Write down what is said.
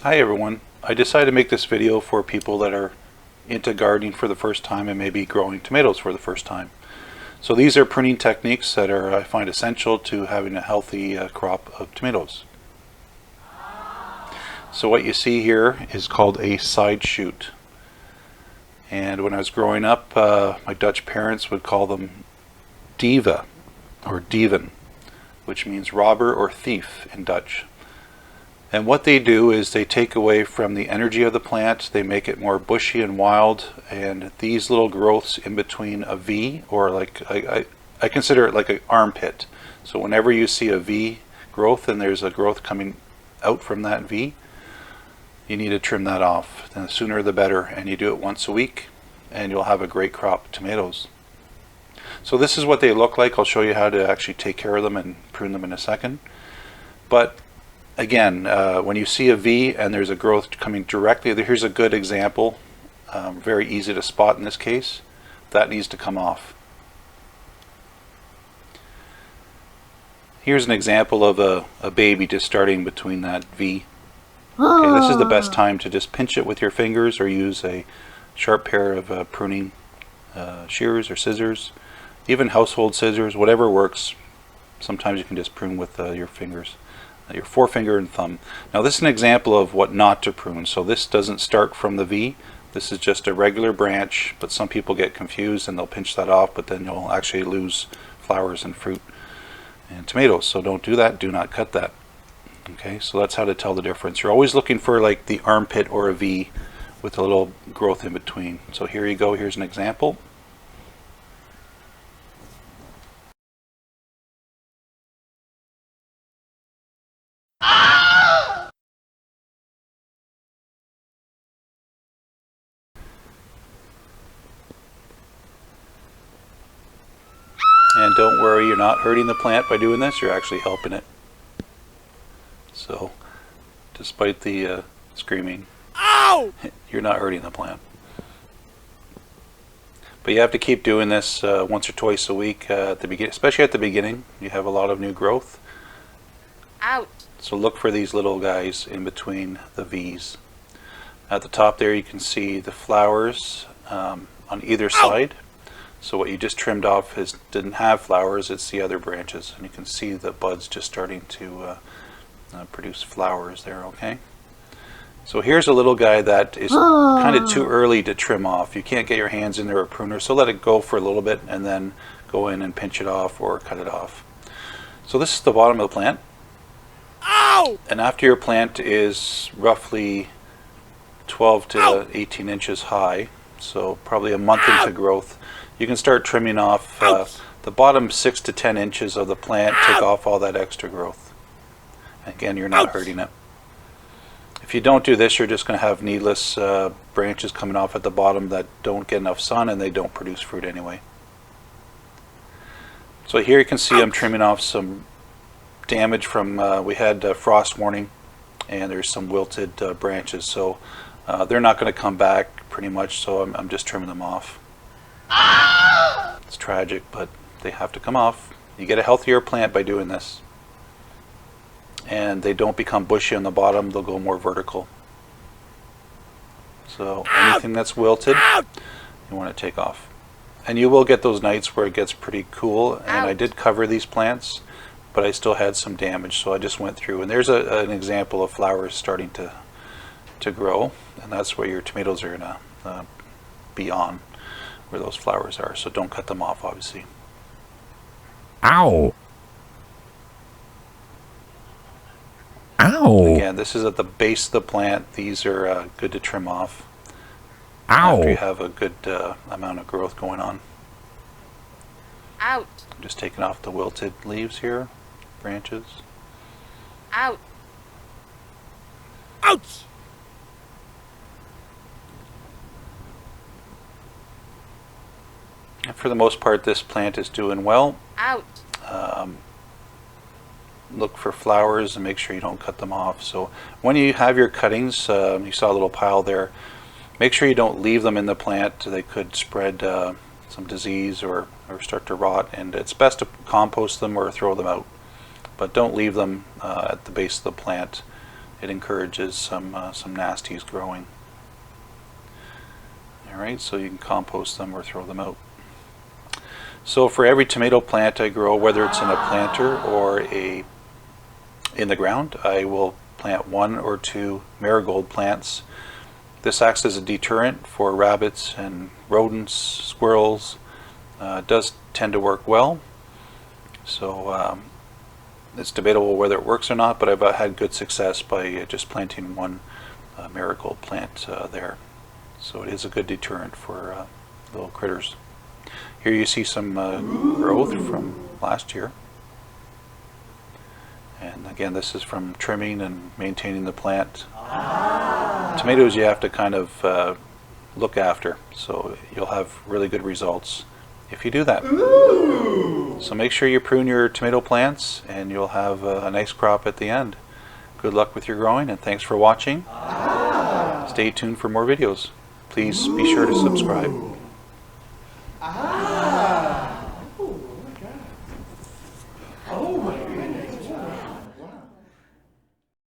Hi everyone. I decided to make this video for people that are into gardening for the first time and maybe growing tomatoes for the first time. So these are pruning techniques that I find essential to having a healthy crop of tomatoes. So what you see here is called a side shoot. And when I was growing up, my Dutch parents would call them diva or dieven, which means robber or thief in Dutch. And what they do is they take away from the energy of the plant, they make it more bushy and wild, and these little growths in between a V, or like I consider it like an armpit. So whenever you see a V growth and there's a growth coming out from that V, you need to trim that off. And the sooner the better, and you do it once a week and you'll have a great crop of tomatoes. So this is what they look like. I'll show you how to actually take care of them and prune them in a second. But again, when you see a V and there's a growth coming directly, here's a good example, very easy to spot in this case. That needs to come off. Here's an example of a baby just starting between that V. Okay, this is the best time to just pinch it with your fingers or use a sharp pair of pruning shears or scissors, even household scissors, whatever works. Sometimes you can just prune with your fingers, your forefinger and thumb. Now this is an example of what not to prune. So this doesn't start from the V. This is just a regular branch, but some people get confused and they'll pinch that off, but then you'll actually lose flowers and fruit and tomatoes. So don't do that. Do not cut that. Okay, so that's how to tell the difference. You're always looking for like the armpit or a V with a little growth in between. So here you go. Here's an example. And don't worry, you're not hurting the plant by doing this, you're actually helping it. So, despite the screaming, ow! You're not hurting the plant. But you have to keep doing this once or twice a week, at the beginning, especially at the beginning. You have a lot of new growth. Ouch! So look for these little guys in between the V's. At the top there you can see the flowers on either side. So what you just trimmed off didn't have flowers, it's the other branches. And you can see the buds just starting to produce flowers there, okay? So here's a little guy that is kind of too early to trim off. You can't get your hands in there with a pruner, so let it go for a little bit and then go in and pinch it off or cut it off. So this is the bottom of the plant. Ow! And after your plant is roughly 12 to 18 inches high, so probably a month into growth, you can start trimming off the bottom 6 to 10 inches of the plant, take off all that extra growth. Again, you're not hurting it. If you don't do this, you're just going to have needless branches coming off at the bottom that don't get enough sun and they don't produce fruit anyway. So here you can see I'm trimming off some damage from, we had frost warning and there's some wilted branches, so they're not going to come back pretty much, so I'm just trimming them off. It's tragic, but they have to come off. You get a healthier plant by doing this. And they don't become bushy on the bottom, they'll go more vertical. So anything that's wilted, you want to take off. And you will get those nights where it gets pretty cool, and I did cover these plants, but I still had some damage, so I just went through. And there's an example of flowers starting to grow, and that's where your tomatoes are going to be on, where those flowers are. So don't cut them off, obviously. Ow! Ow! Again, this is at the base of the plant. These are good to trim off. Ow! After you have a good amount of growth going on. Out! I'm just taking off the wilted leaves here, branches. Out! Ouch! And for the most part, this plant is doing well. Out! Look for flowers and make sure you don't cut them off. So when you have your cuttings, you saw a little pile there, make sure you don't leave them in the plant. They could spread some disease or start to rot, and it's best to compost them or throw them out. But don't leave them at the base of the plant it encourages some nasties growing. Alright, so you can compost them or throw them out. So for every tomato plant I grow, whether it's in a planter or in the ground, I will plant 1 or 2 marigold plants. This acts as a deterrent for rabbits and rodents, squirrels. It does tend to work well. So it's debatable whether it works or not, but I've had good success by just planting 1 marigold plant there. So it is a good deterrent for little critters. Here you see some growth from last year. And again, this is from trimming and maintaining the plant. Tomatoes you have to kind of look after, so you'll have really good results if you do that. So make sure you prune your tomato plants and you'll have a nice crop at the end. Good luck with your growing, and thanks for watching. Stay tuned for more videos. Please be sure to subscribe.